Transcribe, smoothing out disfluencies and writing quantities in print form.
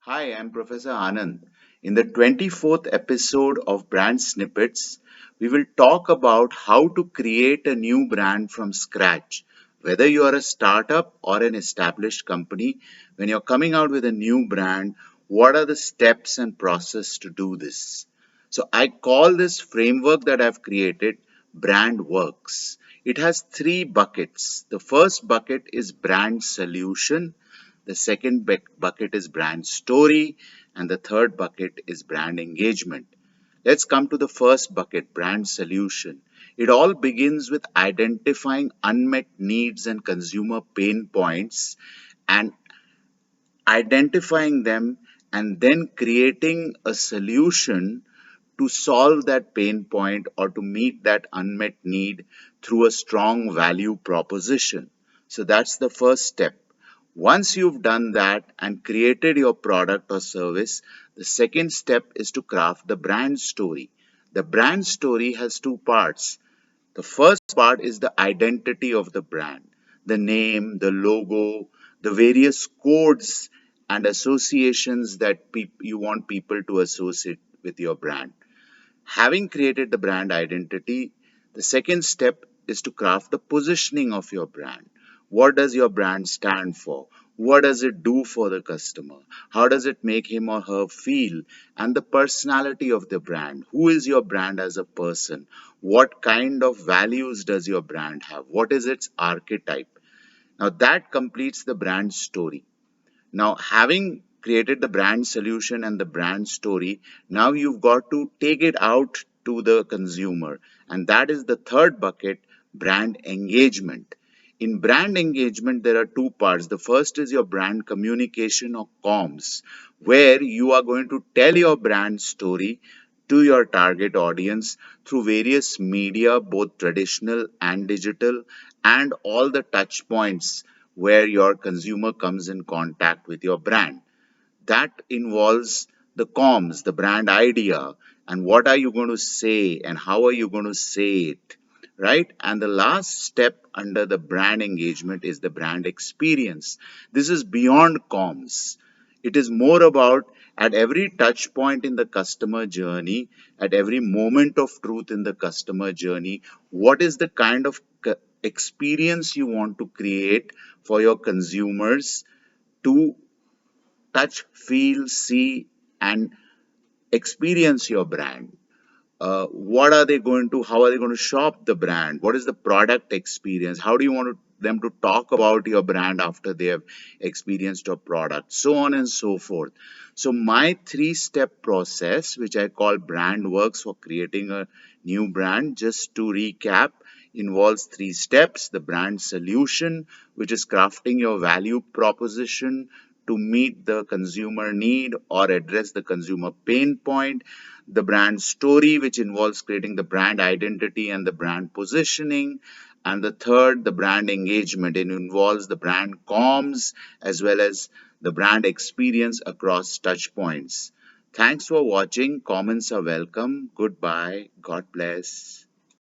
Hi, I'm Professor Anand. In the 24th episode of Brand Snippets, we will talk about how to create a new brand from scratch. Whether you are a startup or an established company, when you're coming out with a new brand, what are the steps and process to do this? So I call this framework that I've created Brandworks. It has three buckets. The first bucket is brand solution, the second bucket is brand story, and the third bucket is brand engagement. Let's come to the first bucket, brand solution. It all begins with identifying unmet needs and consumer pain points and identifying them and then creating a solution to solve that pain point or to meet that unmet need through a strong value proposition. So that's the first step. Once you've done that and created your product or service, the second step is to craft the brand story. The brand story has two parts. The first part is the identity of the brand, the name, the logo, the various codes and associations that you want people to associate with your brand. Having created the brand identity, the second step is to craft the positioning of your brand. What does your brand stand for? What does it do for the customer? How does it make him or her feel? And the personality of the brand. Who is your brand as a person? What kind of values does your brand have? What is its archetype? Now that completes the brand story. Now, having created the brand solution and the brand story, now you've got to take it out to the consumer. And that is the third bucket, brand engagement. In brand engagement, there are two parts. The first is your brand communication or comms, where you are going to tell your brand story to your target audience through various media, both traditional and digital, and all the touch points where your consumer comes in contact with your brand. That involves the comms, the brand idea, and what are you going to say and how are you going to say it, right? And the last step under the brand engagement is the brand experience. This is beyond comms. It is more about at every touch point in the customer journey, at every moment of truth in the customer journey, what is the kind of experience you want to create for your consumers to touch, feel, see, and experience your brand. What are they going to, how are they going to shop the brand? What is the product experience? How do you want them to talk about your brand after they have experienced your product? So on and so forth. So my three-step process, which I call brand works for creating a new brand, just to recap, involves three steps. The brand solution, which is crafting your value proposition to meet the consumer need or address the consumer pain point. The brand story, which involves creating the brand identity and the brand positioning. And the third, the brand engagement. It involves the brand comms as well as the brand experience across touch points. Thanks for watching. Comments are welcome. Goodbye. God bless.